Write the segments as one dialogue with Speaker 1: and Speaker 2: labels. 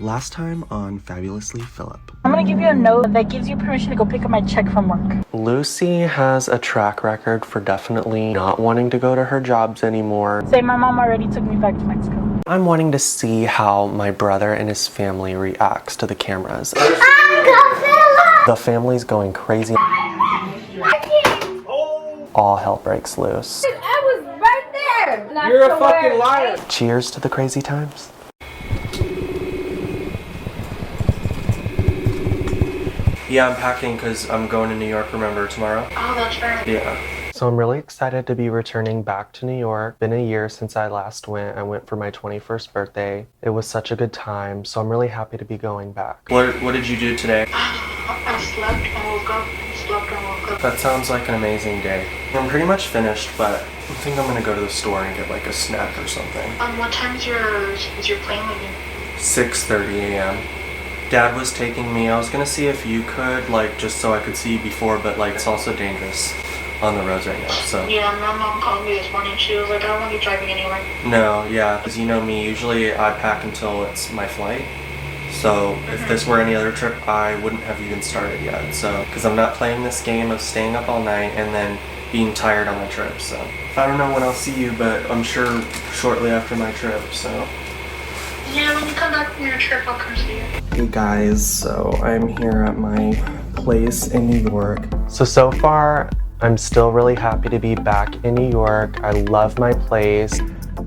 Speaker 1: Last time on Phabulously Phillip.
Speaker 2: I'm gonna give you a note that gives you permission to go pick up my check from work.
Speaker 3: Lucy has a track record for definitely not wanting to go to her jobs anymore.
Speaker 2: Say my mom already took me back to Mexico.
Speaker 3: I'm wanting to see how my brother and his family reacts to the cameras. The family's going crazy. All hell breaks loose.
Speaker 4: I was right there.
Speaker 5: You're a fucking liar.
Speaker 3: Cheers to the crazy times. Yeah, I'm packing because I'm going to New York, remember, tomorrow?
Speaker 4: Oh, that's right.
Speaker 3: Yeah. So I'm really excited to be returning back to New York. Been a year since I last went. I went for my 21st birthday. It was such a good time, so I'm really happy to be going back. What did you do today?
Speaker 4: I slept and woke up, slept and woke up.
Speaker 3: That sounds like an amazing day. I'm pretty much finished, but I think I'm gonna go to the store and get like a snack or something.
Speaker 4: What time is your plane leaving?
Speaker 3: 6:30 a.m. Dad was taking me. I was gonna see if you could, like, just so I could see you before, but like it's also dangerous on the roads right now, so.
Speaker 4: Yeah, my mom called me this morning. She was like, I don't want you driving anywhere.
Speaker 3: No, yeah, because you know me, usually I pack until it's my flight. So if this were any other trip, I wouldn't have even started yet. So, because I'm not playing this game of staying up all night and then being tired on my trip. So I don't know when I'll see you, but I'm sure shortly after my trip, so.
Speaker 4: Yeah, when you come back from your trip, I'll come see you.
Speaker 3: Hey guys, so I'm here at my place in New York. So far, I'm still really happy to be back in New York. I love my place.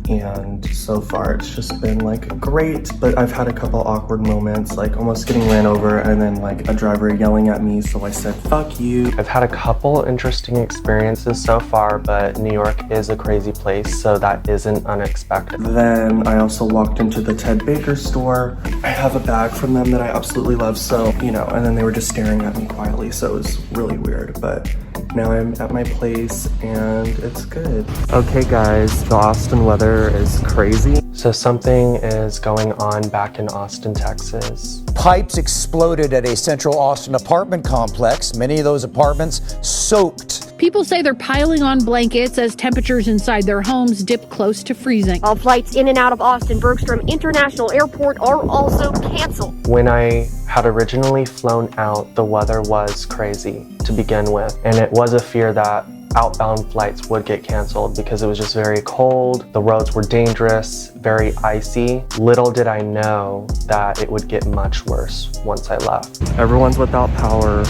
Speaker 3: And so far it's just been like great, but I've had a couple awkward moments, like almost getting ran over and then like a driver yelling at me, so I said fuck you. I've had a couple interesting experiences so far, but New York is a crazy place, so that isn't unexpected. Then I also walked into the Ted Baker store. I have a bag from them that I absolutely love, so you know, and then they were just staring at me quietly, so it was really weird, but now I'm at my place and it's good. Okay guys, the Austin weather is crazy. So something is going on back in Austin, Texas.
Speaker 6: Pipes exploded at a central Austin apartment complex. Many of those apartments soaked.
Speaker 7: People say they're piling on blankets as temperatures inside their homes dip close to freezing.
Speaker 8: All flights in and out of Austin Bergstrom International Airport are also canceled.
Speaker 3: When I had originally flown out, the weather was crazy to begin with, and it was a fear that outbound flights would get canceled because it was just very cold, the roads were dangerous, very icy. Little did I know that it would get much worse once I left. Everyone's without power.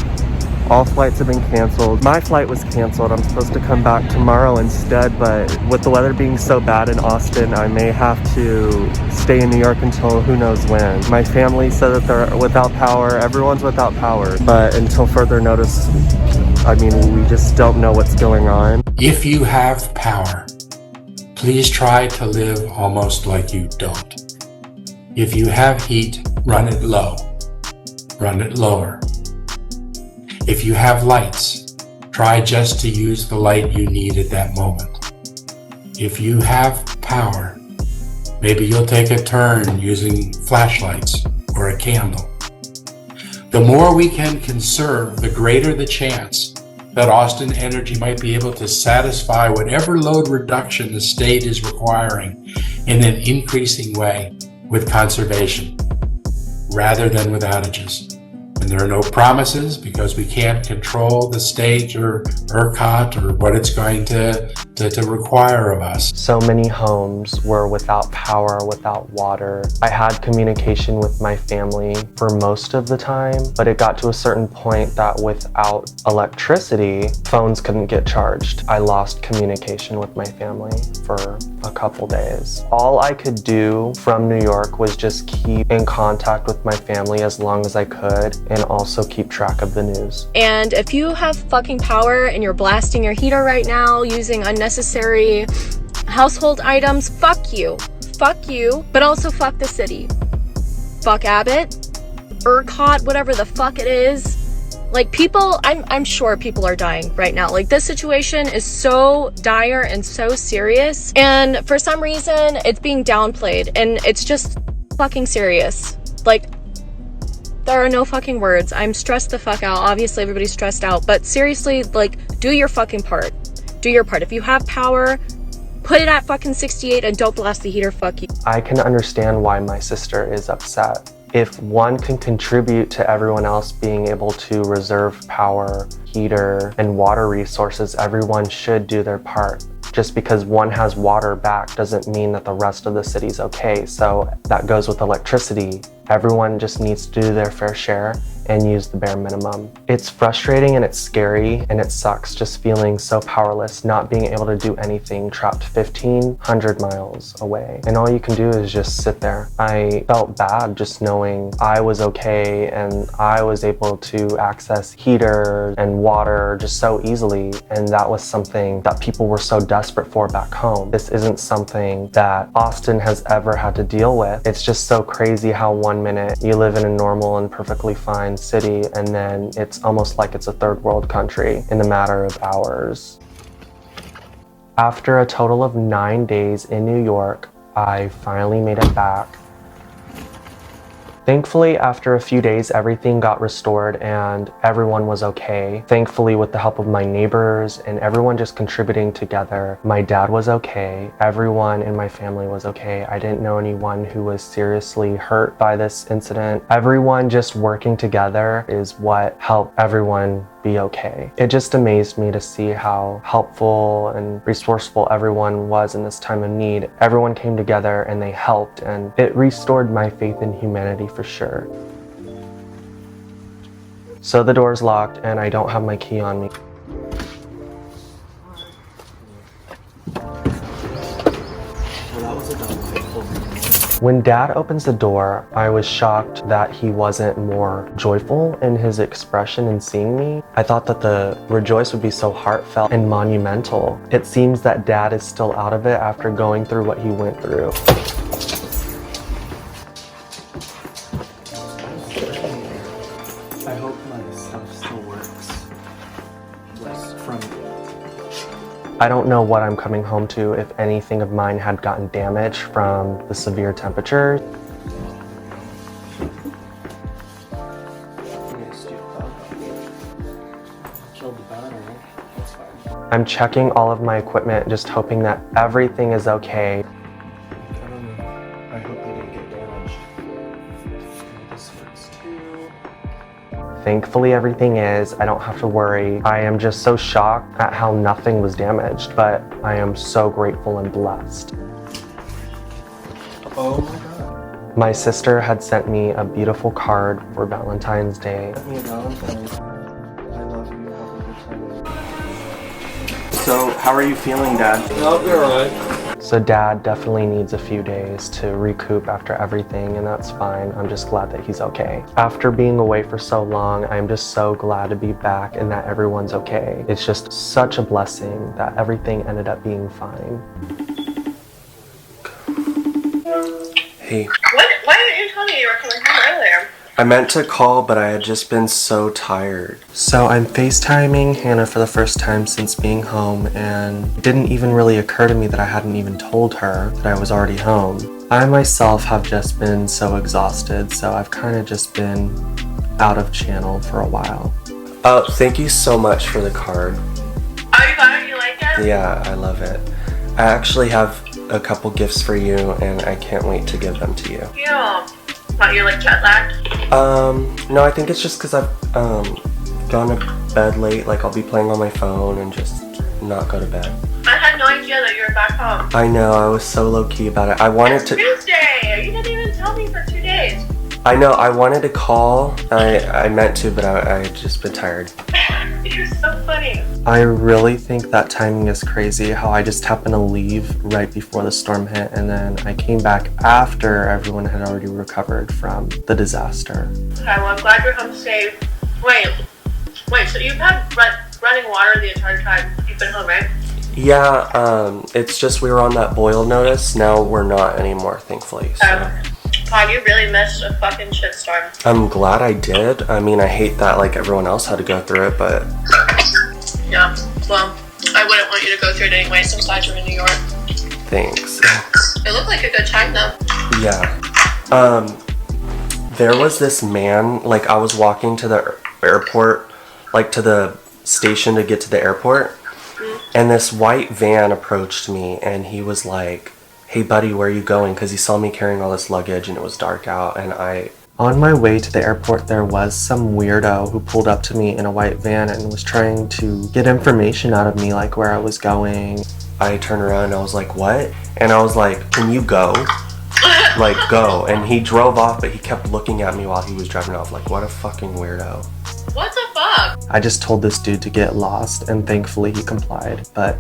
Speaker 3: All flights have been canceled. My flight was canceled. I'm supposed to come back tomorrow instead, but with the weather being so bad in Austin, I may have to stay in New York until who knows when. My family said that they're without power. Everyone's without power, but until further notice, I mean, we just don't know what's going on.
Speaker 9: If you have power, please try to live almost like you don't. If you have heat, run it low. Run it lower. If you have lights, try just to use the light you need at that moment. If you have power, maybe you'll take a turn using flashlights or a candle. The more we can conserve, the greater the chance that Austin Energy might be able to satisfy whatever load reduction the state is requiring in an increasing way with conservation, rather than with outages. And there are no promises because we can't control the state or ERCOT or what it's going to require of us.
Speaker 3: So many homes were without power, without water. I had communication with my family for most of the time, but it got to a certain point that without electricity, phones couldn't get charged. I lost communication with my family for a couple days. All I could do from New York was just keep in contact with my family as long as I could and also keep track of the news.
Speaker 8: And if you have fucking power and you're blasting your heater right now using unnecessary household items, fuck you. Fuck you, but also fuck the city. Fuck Abbott, ERCOT, whatever the fuck it is. Like people, I'm sure people are dying right now. Like this situation is so dire and so serious. And for some reason, it's being downplayed and it's just fucking serious. Like, there are no fucking words. I'm stressed the fuck out. Obviously, everybody's stressed out. But seriously, like, do your fucking part. Do your part. If you have power, put it at fucking 68 and don't blast the heater. Fuck you.
Speaker 3: I can understand why my sister is upset. If one can contribute to everyone else being able to reserve power, heater, and water resources, everyone should do their part. Just because one has water back doesn't mean that the rest of the city's okay. So that goes with electricity. Everyone just needs to do their fair share and use the bare minimum. It's frustrating and it's scary and it sucks just feeling so powerless, not being able to do anything, trapped 1,500 miles away. And all you can do is just sit there. I felt bad just knowing I was okay and I was able to access heater and water just so easily. And that was something that people were so desperate for back home. This isn't something that Austin has ever had to deal with. It's just so crazy how 1 minute you live in a normal and perfectly fine city, and then it's almost like it's a third world country in a matter of hours. After a total of 9 days in New York, I finally made it back. Thankfully, after a few days, everything got restored and everyone was okay. Thankfully, with the help of my neighbors and everyone just contributing together, my dad was okay. Everyone in my family was okay. I didn't know anyone who was seriously hurt by this incident. Everyone just working together is what helped everyone be okay. It just amazed me to see how helpful and resourceful everyone was in this time of need. Everyone came together and they helped, and it restored my faith in humanity for sure. So the door's locked and I don't have my key on me. When Dad opens the door, I was shocked that he wasn't more joyful in his expression in seeing me. I thought that the rejoice would be so heartfelt and monumental. It seems that Dad is still out of it after going through what he went through.
Speaker 1: I hope my stuff still works. West from
Speaker 3: I don't know what I'm coming home to if anything of mine had gotten damaged from the severe temperature. I'm checking all of my equipment, just hoping that everything is okay.
Speaker 1: I hope they didn't get damaged. This works too.
Speaker 3: Thankfully, everything is. I don't have to worry. I am just so shocked at how nothing was damaged, but I am so grateful and blessed.
Speaker 1: Oh my god.
Speaker 3: My sister had sent me a beautiful card for Valentine's Day.
Speaker 1: Sent me a Valentine. I love you. Have a good time. So, how are you feeling, Dad?
Speaker 5: I'll be alright.
Speaker 3: So Dad definitely needs a few days to recoup after everything, and that's fine. I'm just glad that he's okay. After being away for so long, I'm just so glad to be back and that everyone's okay. It's just such a blessing that everything ended up being fine.
Speaker 1: Hey.
Speaker 8: Why didn't you tell me you were coming home earlier?
Speaker 3: I meant to call, but I had just been so tired. So I'm FaceTiming Hannah for the first time since being home, and it didn't even really occur to me that I hadn't even told her that I was already home. I myself have just been so exhausted, so I've kind of just been out of channel for a while. Thank you so much for the card.
Speaker 8: Oh, you got it? You like it?
Speaker 3: Yeah, I love it. I actually have a couple gifts for you, and I can't wait to give them to you.
Speaker 8: Yeah. Thought you're like jet lagged?
Speaker 3: No, I think it's just because I've gone to bed late. Like, I'll be playing on my phone and just not go to bed.
Speaker 8: I had no idea that you were back home.
Speaker 3: I know, I was so low-key about it. I wanted
Speaker 8: It's
Speaker 3: to...
Speaker 8: Tuesday! You didn't even tell me for 2 days.
Speaker 3: I know, I wanted to call. I meant to, but I had just been tired.
Speaker 8: You're so funny.
Speaker 3: I really think that timing is crazy, how I just happened to leave right before the storm hit, and then I came back after everyone had already recovered from the disaster.
Speaker 8: Okay, well, I'm glad you're home safe. Wait, so you've had running water the entire time you've been home, right?
Speaker 3: Yeah, it's just we were on that boil notice. Now we're not anymore, thankfully. So.
Speaker 8: God, you really missed a fucking shitstorm.
Speaker 3: I'm glad I did. I mean, I hate that like everyone else had to go through it, but...
Speaker 8: Yeah, well, I wouldn't want you to go through it anyway, since I'm in New York.
Speaker 3: Thanks.
Speaker 8: It looked like a good time, though.
Speaker 3: Yeah. There was this man, like I was walking to the airport, like to the station to get to the airport, and this white van approached me, and he was like, "Hey buddy, where are you going?" Because he saw me carrying all this luggage and it was dark out, and I On my way to the airport, there was some weirdo who pulled up to me in a white van and was trying to get information out of me, like where I was going. I turned around and I was like, what? And I was like, can you go? Like, go. And he drove off, but he kept looking at me while he was driving off. Like, what a fucking weirdo.
Speaker 8: What the fuck?
Speaker 3: I just told this dude to get lost, and thankfully he complied. But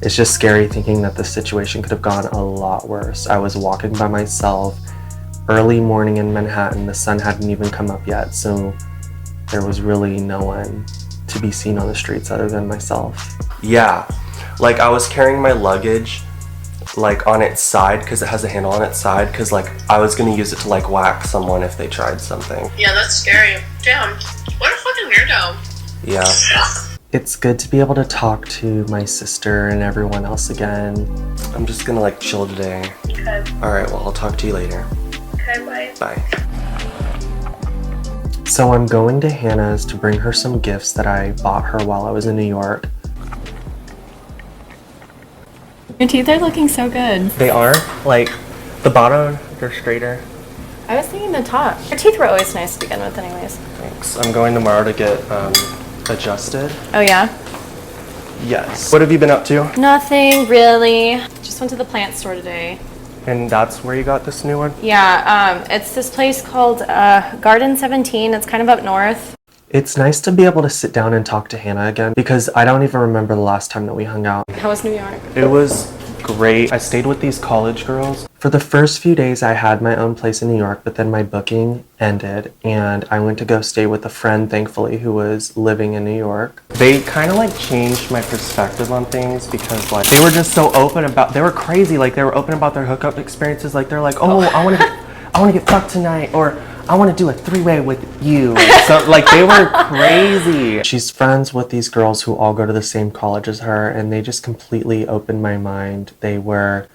Speaker 3: it's just scary thinking that the situation could have gone a lot worse. I was walking by myself, early morning in Manhattan. The sun hadn't even come up yet, so there was really no one to be seen on the streets other than myself. Yeah, like I was carrying my luggage like on its side because it has a handle on its side, because like I was gonna use it to like whack someone if they tried something.
Speaker 8: Yeah, that's scary. Damn, what a fucking weirdo.
Speaker 3: Yeah. It's good to be able to talk to my sister and everyone else again. I'm just gonna like chill today.
Speaker 8: Okay.
Speaker 3: Alright, well I'll talk to you later.
Speaker 8: Okay, bye.
Speaker 3: Bye. So I'm going to Hannah's to bring her some gifts that I bought her while I was in New York.
Speaker 5: Your teeth are looking so good.
Speaker 3: They are? Like, the bottom, they're straighter.
Speaker 5: I was thinking the top. Your teeth were always nice to begin with anyways.
Speaker 3: Thanks. I'm going tomorrow to get adjusted.
Speaker 5: Oh yeah?
Speaker 3: Yes. What have you been up to?
Speaker 5: Nothing really. Just went to the plant store today.
Speaker 3: And that's where you got this new one?
Speaker 5: Yeah, it's this place called Garden 17. It's kind of up north.
Speaker 3: It's nice to be able to sit down and talk to Hannah again, because I don't even remember the last time that we hung out.
Speaker 5: How was New York?
Speaker 3: It was great. I stayed with these college girls. For the first few days I had my own place in New York, but then my booking ended and I went to go stay with a friend, thankfully, who was living in New York. They kind of like changed my perspective on things, because like they were just so open about, they were crazy, like they were open about their hookup experiences. Like they're like, oh, I want to get fucked tonight, or I want to do a three-way with you. So like they were crazy. She's friends with these girls who all go to the same college as her, and they just completely opened my mind. They were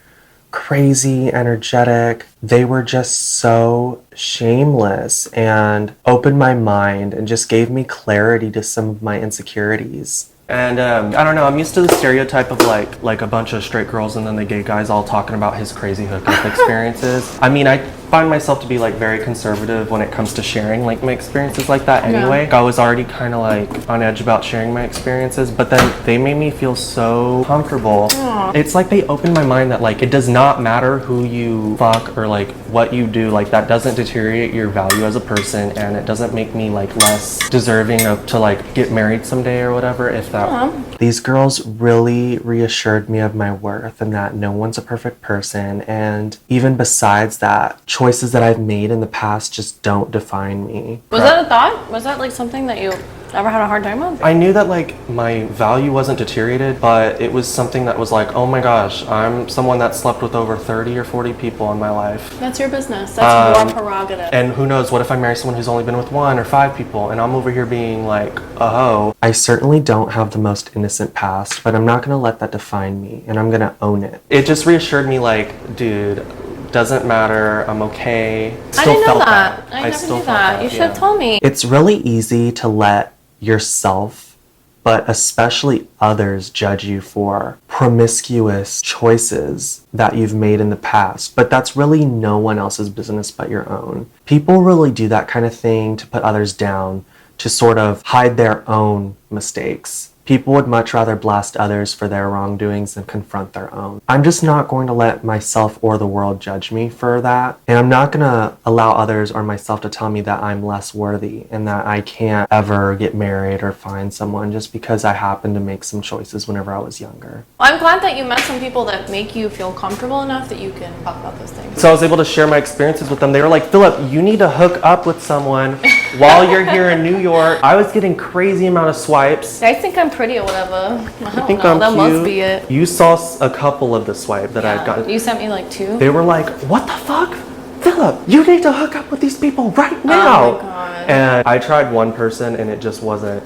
Speaker 3: crazy, energetic. They were just so shameless and opened my mind and just gave me clarity to some of my insecurities. And I don't know, I'm used to the stereotype of like a bunch of straight girls and then the gay guys all talking about his crazy hookup experiences. I mean, I find myself to be like very conservative when it comes to sharing like my experiences like that anyway. Yeah. I was already kind of like on edge about sharing my experiences, but then they made me feel so comfortable. Aww. It's like they opened my mind that like it does not matter who you fuck or like what you do, like that doesn't deteriorate your value as a person, and it doesn't make me like less deserving of to like get married someday or whatever if that. These girls really reassured me of my worth and that no one's a perfect person, and even besides that, choices that I've made in the past just don't define me.
Speaker 5: Was that a thought? Was that like something that you ever had a hard time with?
Speaker 3: I knew that like my value wasn't deteriorated, but it was something that was like, oh my gosh, I'm someone that slept with over 30 or 40 people in my life.
Speaker 5: That's your business. That's your prerogative.
Speaker 3: And who knows, what if I marry someone who's only been with 1 or 5 people and I'm over here being like a hoe? I certainly don't have the most innocent past, but I'm not gonna let that define me, and I'm gonna own it. It just reassured me like, dude, doesn't matter, I'm okay.
Speaker 5: I didn't know that. I never knew that. You should have told me.
Speaker 3: It's really easy to let yourself, but especially others, judge you for promiscuous choices that you've made in the past, but that's really no one else's business but your own. People really do that kind of thing to put others down, to sort of hide their own mistakes. People would much rather blast others for their wrongdoings than confront their own. I'm just not going to let myself or the world judge me for that. And I'm not going to allow others or myself to tell me that I'm less worthy and that I can't ever get married or find someone just because I happened to make some choices whenever I was younger.
Speaker 5: I'm glad that you met some people that make you feel comfortable enough that you can talk about those things.
Speaker 3: So I was able to share my experiences with them. They were like, Philip, you need to hook up with someone while you're here in New York. I was getting crazy amount of swipes.
Speaker 5: I think I'm pretty or whatever. I
Speaker 3: think
Speaker 5: don't know.
Speaker 3: I'm
Speaker 5: That
Speaker 3: cute.
Speaker 5: must be it.
Speaker 3: You saw a couple of the swipe that I'd gotten.
Speaker 5: You sent me like 2.
Speaker 3: They were like, what the fuck? Philip, you need to hook up with these people right now.
Speaker 5: Oh my God.
Speaker 3: And I tried one person and it just wasn't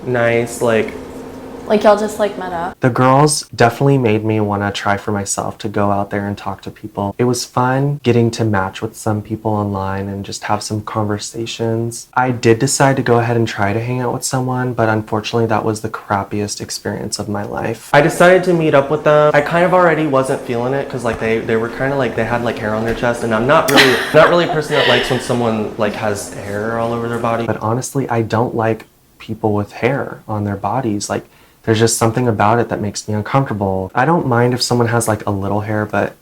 Speaker 3: nice. Like,
Speaker 5: Like y'all just like met up?
Speaker 3: The girls definitely made me want to try for myself to go out there and talk to people. It was fun getting to match with some people online and just have some conversations. I did decide to go ahead and try to hang out with someone, but unfortunately that was the crappiest experience of my life. I decided to meet up with them. I kind of already wasn't feeling it because like they were kind of like, they had like hair on their chest, and I'm not really a person that likes when someone like has hair all over their body. But honestly, I don't like people with hair on their bodies. Like, there's just something about it that makes me uncomfortable. I don't mind if someone has like a little hair, but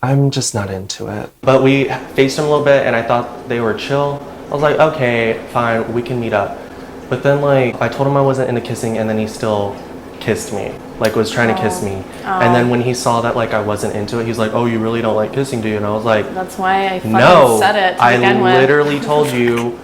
Speaker 3: I'm just not into it. But we faced them a little bit and I thought they were chill. I was like, okay, fine, we can meet up. But then like, I told him I wasn't into kissing and then he still kissed me. Like was trying to kiss me. And then when he saw that like I wasn't into it, he's like, oh, you really don't like kissing, do you? And I was like,
Speaker 5: That's why I fucking
Speaker 3: no,
Speaker 5: said it to
Speaker 3: I
Speaker 5: begin with.
Speaker 3: literally told you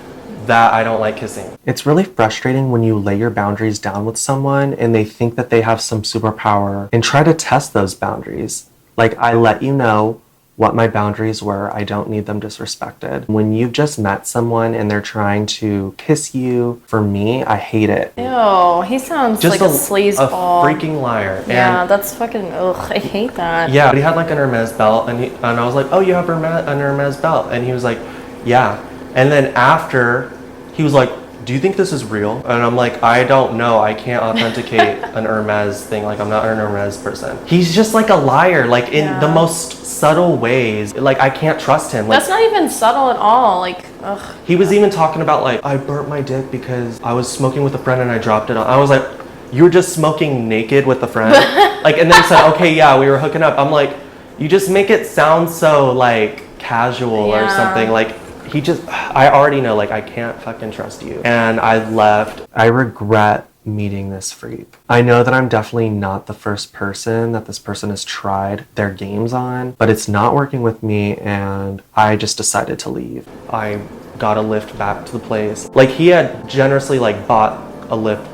Speaker 3: that I don't like kissing. It's really frustrating when you lay your boundaries down with someone and they think that they have some superpower and try to test those boundaries. Like, I let you know what my boundaries were. I don't need them disrespected. When you've just met someone and they're trying to kiss you, for me, I hate it.
Speaker 5: Ew, he sounds
Speaker 3: Just
Speaker 5: like a sleazeball.
Speaker 3: A freaking liar.
Speaker 5: Yeah,
Speaker 3: And
Speaker 5: that's fucking, ugh, I hate that.
Speaker 3: yeah, but he had like an Hermes belt and I was like, oh, you have an Hermes belt? And he was like, yeah. And then after, he was like, do you think this is real? And I'm like, I don't know. I can't authenticate an Hermes thing. Like, I'm not an Hermes person. He's just like a liar, like in the most subtle ways. Like, I can't trust him. Like,
Speaker 5: That's not even subtle at all. Like, ugh.
Speaker 3: he was even talking about like, I burnt my dick because I was smoking with a friend and I dropped it on. I was like, you were just smoking naked with a friend? Like, and then he said, okay, yeah, we were hooking up. I'm like, you just make it sound so like casual or something. Like, I already know, like, I can't fucking trust you. And I left. I regret meeting this freak. I know that I'm definitely not the first person that this person has tried their games on, but it's not working with me and I just decided to leave. I got a lift back to the place. Like, he had generously like bought a lift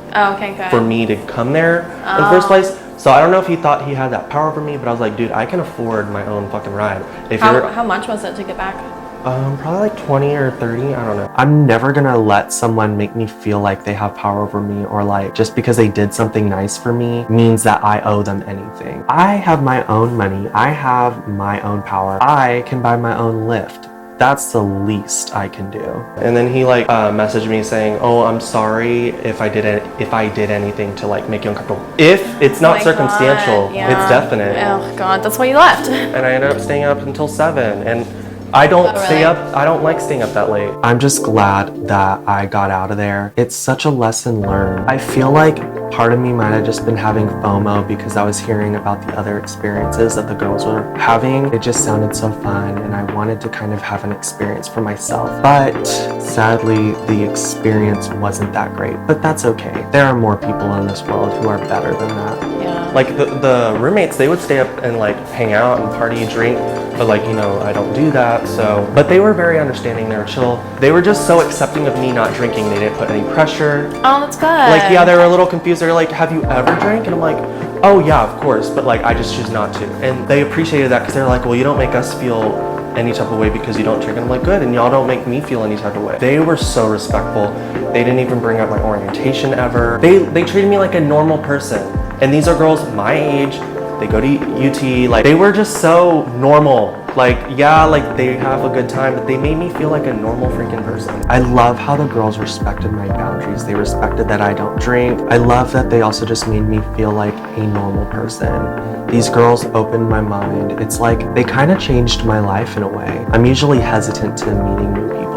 Speaker 3: for me to come there in the first place. So I don't know if he thought he had that power over me, but I was like, dude, I can afford my own fucking ride.
Speaker 5: How much was it to get back?
Speaker 3: Probably like 20 or 30, I don't know. I'm never gonna let someone make me feel like they have power over me, or like just because they did something nice for me means that I owe them anything. I have my own money. I have my own power. I can buy my own lift. That's the least I can do. And then he like messaged me saying, oh, I'm sorry if I did anything to like make you uncomfortable. If it's not circumstantial, it's definite.
Speaker 5: Oh God, that's why you left.
Speaker 3: And I ended up staying up until 7. And I don't stay up. I don't like staying up that late. I'm just glad that I got out of there. It's such a lesson learned. I feel like part of me might have just been having FOMO because I was hearing about the other experiences that the girls were having. It just sounded so fun and I wanted to kind of have an experience for myself. But sadly, the experience wasn't that great. But that's okay. There are more people in this world who are better than that.
Speaker 5: Yeah.
Speaker 3: Like the roommates, they would stay up and like hang out and party and drink. But like, you know, I don't do that, so. But they were very understanding, they were chill. They were just so accepting of me not drinking. They didn't put any pressure.
Speaker 5: Oh, that's good.
Speaker 3: Like, yeah, they were a little confused. They're like, have you ever drank? And I'm like, oh yeah, of course, but like, I just choose not to. And they appreciated that because they're like, well, you don't make us feel any type of way because you don't drink. And I'm like, good, and y'all don't make me feel any type of way. They were so respectful. They didn't even bring up my orientation ever. They treated me like a normal person. And these are girls my age. They go to UT. Like, they were just so normal. Like, yeah, like they have a good time, but they made me feel like a normal freaking person. I love how the girls respected my boundaries. They respected that I don't drink. I love that they also just made me feel like a normal person. These girls opened my mind. It's like they kind of changed my life in a way. I'm usually hesitant to meeting new people.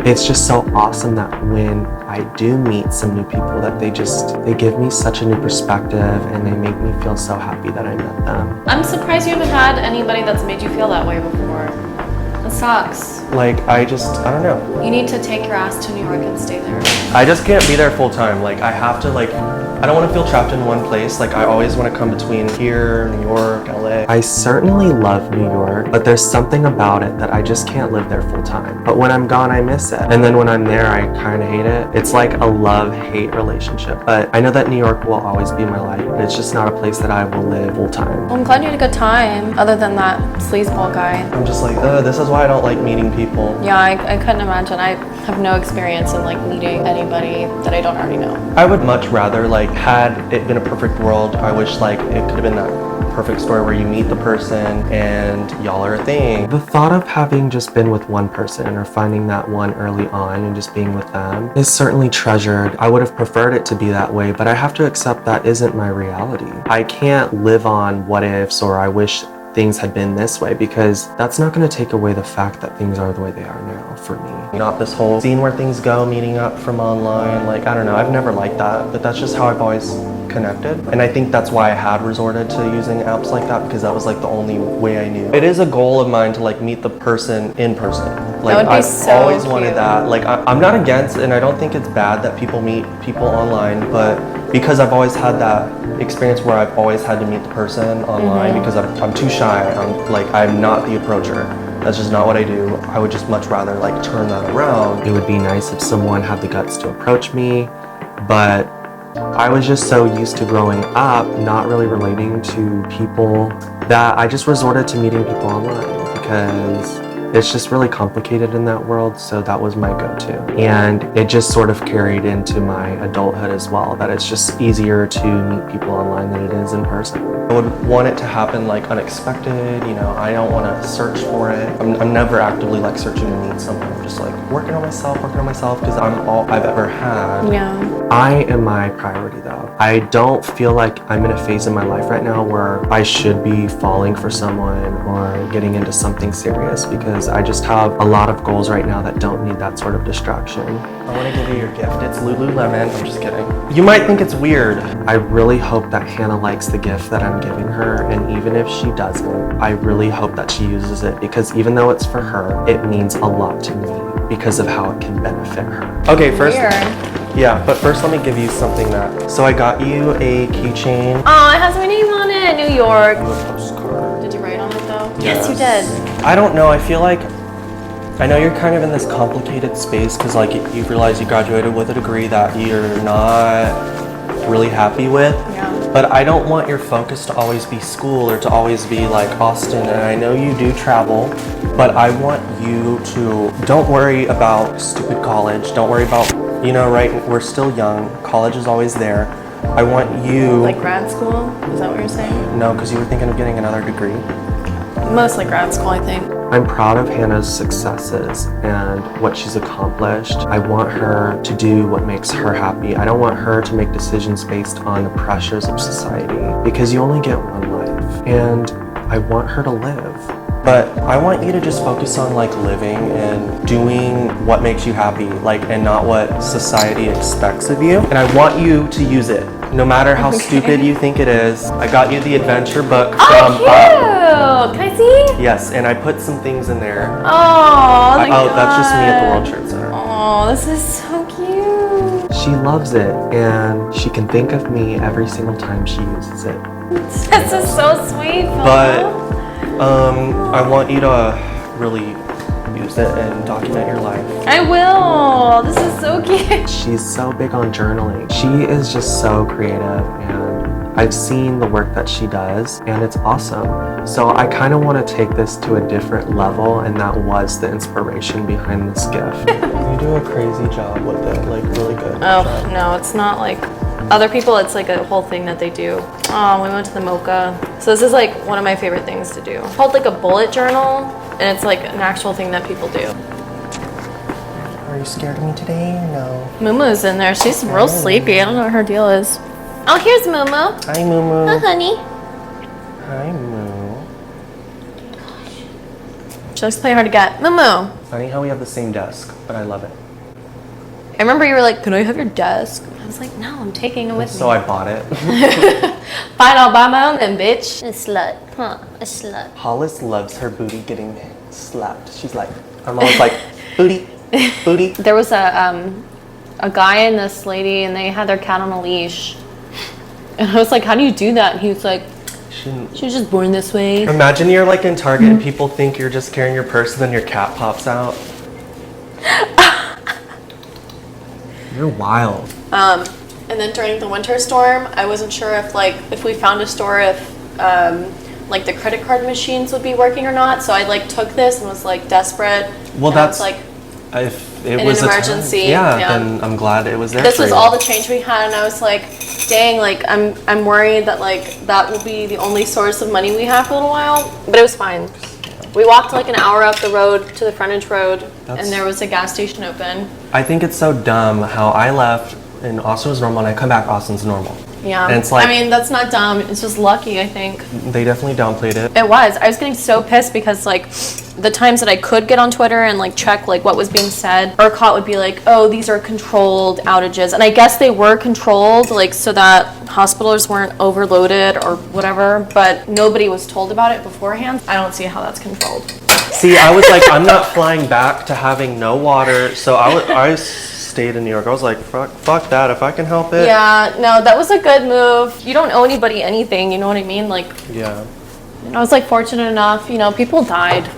Speaker 3: It's just so awesome that when I do meet some new people that they give me such a new perspective and they make me feel so happy that I met them.
Speaker 5: I'm surprised you haven't had anybody that's made you feel that way before. That sucks.
Speaker 3: Like, I don't know.
Speaker 5: You need to take your ass to New York and stay there.
Speaker 3: I just can't be there full time. Like, I have to, like, I don't want to feel trapped in one place. Like, I always want to come between here, New York, LA. I certainly love New York, but there's something about it that I just can't live there full time. But when I'm gone, I miss it. And then when I'm there, I kind of hate it. It's like a love-hate relationship. But I know that New York will always be my life, but it's just not a place that I will live full time.
Speaker 5: Well, I'm glad you had a good time, other than that sleazeball guy.
Speaker 3: I'm just like, this is why why I don't like meeting people.
Speaker 5: Yeah, I couldn't imagine. I have no experience in like meeting anybody that I don't already know.
Speaker 3: I would much rather, like, had it been a perfect world, I wish like it could have been that perfect story where you meet the person and y'all are a thing. The thought of having just been with one person or finding that one early on and just being with them is certainly treasured. I would have preferred it to be that way, but I have to accept that isn't my reality. I can't live on what ifs or I wish things had been this way, because that's not going to take away the fact that things are the way they are now for me. Not this whole seeing where things go, meeting up from online, like, I don't know, I've never liked that, but that's just how I've always connected. And I think that's why I had resorted to using apps like that, because that was like the only way I knew. It is a goal of mine to like meet the person in person. Like,
Speaker 5: That would be
Speaker 3: I've
Speaker 5: so
Speaker 3: always
Speaker 5: cute.
Speaker 3: wanted that. Like, I'm not against, and I don't think it's bad that people meet people online, but because I've always had that experience where I've always had to meet the person online because I'm too shy. I'm not the approacher. That's just not what I do. I would just much rather like turn that around. It would be nice if someone had the guts to approach me, but I was just so used to growing up not really relating to people that I just resorted to meeting people online because it's just really complicated in that world, so that was my go-to. And it just sort of carried into my adulthood as well, that it's just easier to meet people online than it is in person. I would want it to happen like unexpected, you know, I don't want to search for it. I'm never actively like searching to meet someone. I'm just like working on myself, because I'm all I've ever had.
Speaker 5: Yeah.
Speaker 3: I am my priority though. I don't feel like I'm in a phase in my life right now where I should be falling for someone or getting into something serious, because I just have a lot of goals right now that don't need that sort of distraction. I want to give you your gift. It's Lululemon. I'm just kidding. You might think it's weird. I really hope that Hannah likes the gift that I'm giving her, and even if she doesn't, I really hope that she uses it, because even though it's for her, it means a lot to me because of how it can benefit her. Okay, first.
Speaker 5: Weird.
Speaker 3: Yeah, but first let me give you something that. So I got you a keychain.
Speaker 5: Oh, it has my name on it. New York.
Speaker 3: A postcard.
Speaker 5: Did you write on it though?
Speaker 3: Yes.
Speaker 5: Yes, you did.
Speaker 3: I don't know. I feel like I know you're kind of in this complicated space because like you realize you graduated with a degree that you're not really happy with.
Speaker 5: Yeah.
Speaker 3: But I don't want your focus to always be school or to always be like Austin. And I know you do travel, but I want you to don't worry about stupid college. Don't worry about, you know, right? We're still young. College is always there. I want you.
Speaker 5: Like grad school? Is that what you're saying?
Speaker 3: No, because you were thinking of getting another degree.
Speaker 5: Mostly grad school, I think.
Speaker 3: I'm proud of Hannah's successes and what she's accomplished. I want her to do what makes her happy. I don't want her to make decisions based on the pressures of society, because you only get one life, and I want her to live. But I want you to just focus on like living and doing what makes you happy, like, and not what society expects of you. And I want you to use it, no matter how stupid you think it is. I got you the adventure book from
Speaker 5: Oh, cute! Can I see?
Speaker 3: Yes, and I put some things in there.
Speaker 5: Oh, thank
Speaker 3: Oh, that's just me at the
Speaker 5: God.
Speaker 3: World Trade Center.
Speaker 5: Oh, this is so cute.
Speaker 3: She loves it, and she can think of me every single time she uses it.
Speaker 5: This is so sweet, Phil.
Speaker 3: But I want you to really use it and document your life.
Speaker 5: I will. This is so cute.
Speaker 3: She's so big on journaling. She is just so creative, and I've seen the work that she does, and it's awesome. So I kind of want to take this to a different level, and that was the inspiration behind this gift. You do a crazy job with it, like really good.
Speaker 5: Oh, no, it's not like other people. It's like a whole thing that they do. Oh, we went to the Mocha. So this is like one of my favorite things to do. It's called like a bullet journal, and it's like an actual thing that people do.
Speaker 3: Are you scared of me today? No.
Speaker 5: Mumu's in there. She's real sleepy. I don't know what her deal is. Oh, here's Mumu.
Speaker 3: Hi, Moo
Speaker 5: Hi,
Speaker 3: Moo.
Speaker 5: honey.
Speaker 3: Hi, Moo.
Speaker 5: She likes to play hard to get. Mumu.
Speaker 3: Funny how we have the same desk, but I love it.
Speaker 5: I remember you were like, "Can I have your desk?" I was like, "No, I'm taking it with
Speaker 3: So
Speaker 5: me."
Speaker 3: I bought it.
Speaker 5: Fine, I'll buy my own then, bitch. A slut, huh? A slut.
Speaker 3: Hollis loves her booty getting slapped. She's like, I'm always like, booty, booty.
Speaker 5: There was a guy and this lady, and they had their cat on a leash. And I was like, "How do you do that?" And he was like, "She was just born this way."
Speaker 3: Imagine you're like in Target and people think you're just carrying your purse and then your cat pops out. You're wild.
Speaker 8: And then during the winter storm, I wasn't sure if we found a store, if
Speaker 5: like the credit card machines would be working or not. So I like took this and was like desperate.
Speaker 3: Well,
Speaker 5: and
Speaker 3: that's
Speaker 5: like
Speaker 3: if it
Speaker 5: in
Speaker 3: was
Speaker 5: an
Speaker 3: a
Speaker 5: emergency.
Speaker 3: time, then I'm glad it was there.
Speaker 5: This
Speaker 3: for
Speaker 5: was
Speaker 3: you.
Speaker 5: all the change we had, and I was like, dang, like I'm worried that like that will be the only source of money we have for a little while. But it was fine. We walked like an hour up the road to the frontage road, and there was a gas station open.
Speaker 3: I think it's so dumb how I left and Austin was normal, and I come back, Austin's normal.
Speaker 5: Yeah,
Speaker 3: and it's like,
Speaker 5: I mean, that's not dumb. It's just lucky, I think.
Speaker 3: They definitely downplayed it.
Speaker 5: It was. I was getting so pissed because like the times that I could get on Twitter and like check like what was being said, ERCOT would be like, oh, these are controlled outages. And I guess they were controlled like so that hospitals weren't overloaded or whatever, but nobody was told about it beforehand. I don't see how that's controlled.
Speaker 3: See, I was like, I'm not flying back to having no water, so I stayed in New York. I was like, fuck that, if I can help it.
Speaker 5: Yeah, no, that was a good move. You don't owe anybody anything, you know what I mean? Like,
Speaker 3: yeah.
Speaker 5: I was like fortunate enough, you know, people died.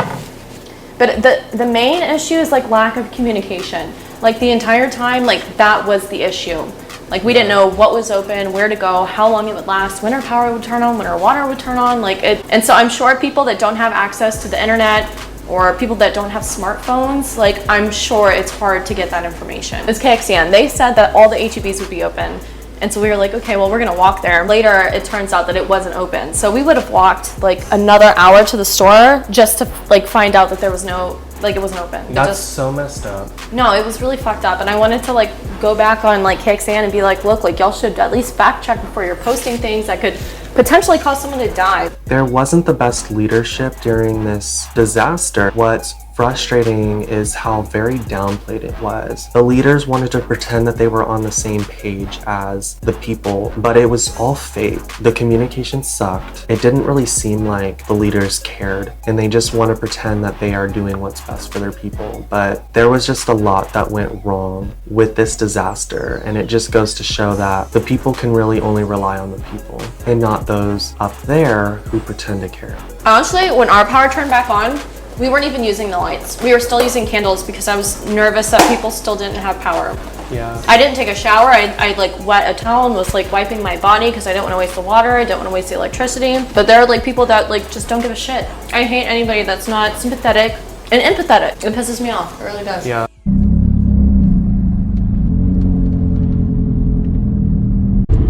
Speaker 5: But the main issue is like lack of communication. Like the entire time, like that was the issue. Like we didn't know what was open, where to go, how long it would last, when our power would turn on, when our water would turn on. And so I'm sure people that don't have access to the internet or people that don't have smartphones, like I'm sure it's hard to get that information. It's KXCN. They said that all the HEBs would be open. And so we were like, okay, well, we're gonna walk there. Later, it turns out that it wasn't open. So we would have walked like another hour to the store just to like find out that there was no, like it wasn't open.
Speaker 3: That's so messed up.
Speaker 5: No, it was really fucked up. And I wanted to like go back on like KXAN and be like, look, like y'all should at least fact check before you're posting things that could potentially cause someone to die.
Speaker 3: There wasn't the best leadership during this disaster. What's frustrating is how very downplayed it was. The leaders wanted to pretend that they were on the same page as the people, but it was all fake. The communication sucked. It didn't really seem like the leaders cared, and they just want to pretend that they are doing what's best for their people. But there was just a lot that went wrong with this disaster, and it just goes to show that the people can really only rely on the people and not those up there who pretend to care.
Speaker 5: Honestly, when our power turned back on, we weren't even using the lights. We were still using candles because I was nervous that people still didn't have power.
Speaker 3: Yeah.
Speaker 5: I didn't take a shower. I like wet a towel and was like wiping my body because I didn't want to waste the water. I didn't want to waste the electricity. But there are like people that like just don't give a shit. I hate anybody that's not sympathetic and empathetic. It pisses me off. It really does.
Speaker 3: Yeah.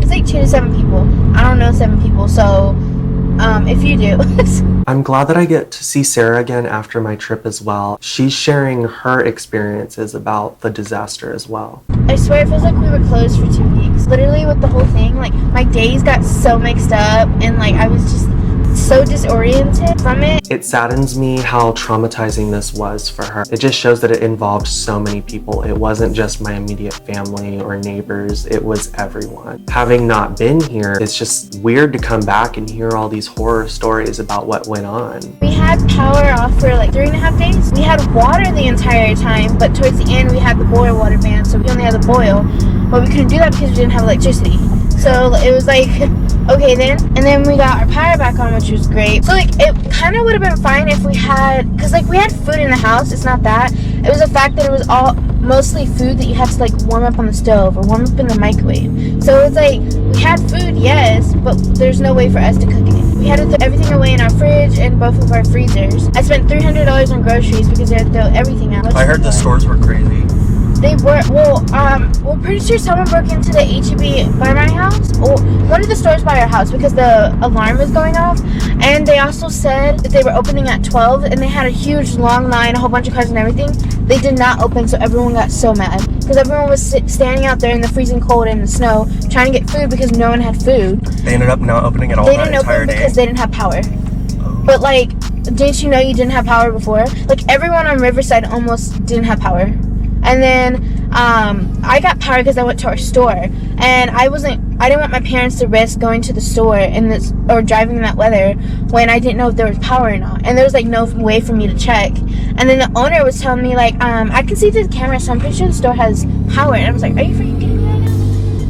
Speaker 10: It's like 2 to 7 people. I don't know 7 people, so if you do.
Speaker 3: I'm glad that I get to see Sarah again after my trip as well. She's sharing her experiences about the disaster as well.
Speaker 10: I swear it feels like we were closed for 2 weeks. Literally with the whole thing, like my days got so mixed up and like I was just so disoriented from it.
Speaker 3: It saddens me how traumatizing this was for her. It just shows that it involved so many people. It wasn't just my immediate family or neighbors, it was everyone. Having not been here, it's just weird to come back and hear all these horror stories about what went on.
Speaker 10: We had power off for like 3.5 days. We had water the entire time, but towards the end we had the boil water ban, so we only had the boil. But we couldn't do that because we didn't have electricity. So it was like, okay then. And then we got our power back on, which was great. So like it kind of would have been fine if we had, because like we had food in the house, it's not that. It was the fact that it was all mostly food that you had to like warm up on the stove or warm up in the microwave. So it's like, we had food, yes, but there's no way for us to cook it. We had to throw everything away in our fridge and both of our freezers. I spent $300 on groceries because they had to throw everything out.
Speaker 3: I heard the stores were crazy.
Speaker 10: They were, well, pretty sure someone broke into the HEB by my house, or one of the stores by our house, because the alarm was going off. And they also said that they were opening at 12, and they had a huge long line, a whole bunch of cars and everything. They did not open, so everyone got so mad because everyone was standing out there in the freezing cold and the snow trying to get food because no one had food.
Speaker 3: They ended up not opening at all
Speaker 10: They
Speaker 3: that
Speaker 10: didn't
Speaker 3: entire
Speaker 10: open
Speaker 3: day.
Speaker 10: because they didn't have power. But like, didn't you know you didn't have power before? Like everyone on Riverside almost didn't have power. And then I got power because I went to our store, and I didn't want my parents to risk going to the store in this or driving in that weather when I didn't know if there was power or not, and there was like no way for me to check. And then the owner was telling me like, I can see through the camera, so I'm pretty sure the store has power. And I was like, are you freaking kidding me right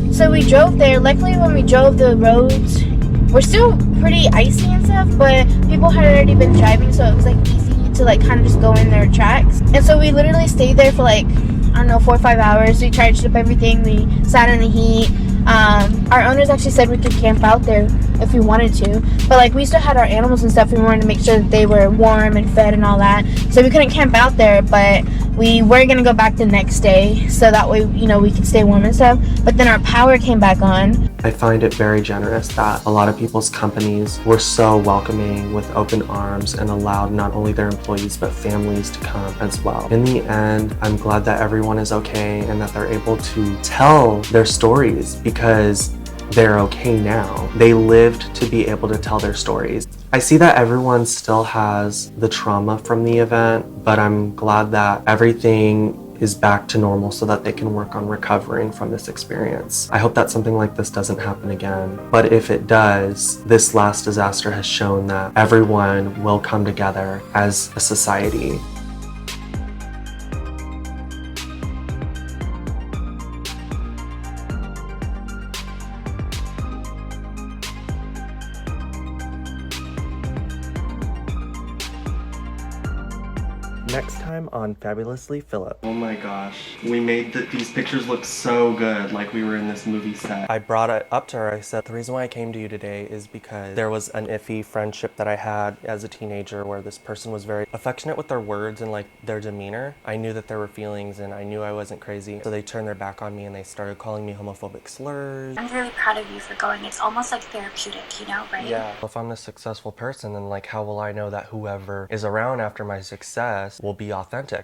Speaker 10: now? So we drove there. Luckily, when we drove, the roads were still pretty icy and stuff, but people had already been driving, so it was like easy to like kind of just go in their tracks. And so we literally stayed there for like, I don't know, 4 or 5 hours. We charged up everything. We sat in the heat. Our owners actually said we could camp out there if we wanted to, but like we still had our animals and stuff. We wanted to make sure that they were warm and fed and all that, so we couldn't camp out there, but we were gonna go back the next day so that way, you know, we could stay warm and stuff. But then our power came back on.
Speaker 3: I find it very generous that a lot of people's companies were so welcoming with open arms and allowed not only their employees but families to come as well. In the end, I'm glad that everyone is okay and that they're able to tell their stories because they're okay now. They lived to be able to tell their stories. I see that everyone still has the trauma from the event, but I'm glad that everything is back to normal so that they can work on recovering from this experience. I hope that something like this doesn't happen again. But if it does, this last disaster has shown that everyone will come together as a society. Next time on Fabulously Phillip. Oh my gosh, we made these pictures look so good, like we were in this movie set. I brought it up to her. I said, the reason why I came to you today is because there was an iffy friendship that I had as a teenager where this person was very affectionate with their words and like their demeanor. I knew that there were feelings and I knew I wasn't crazy. So they turned their back on me and they started calling me homophobic slurs.
Speaker 11: I'm really proud of you for going. It's almost like therapeutic, you know, right?
Speaker 3: Yeah. If I'm a successful person, then like how will I know that whoever is around after my success will be authentic?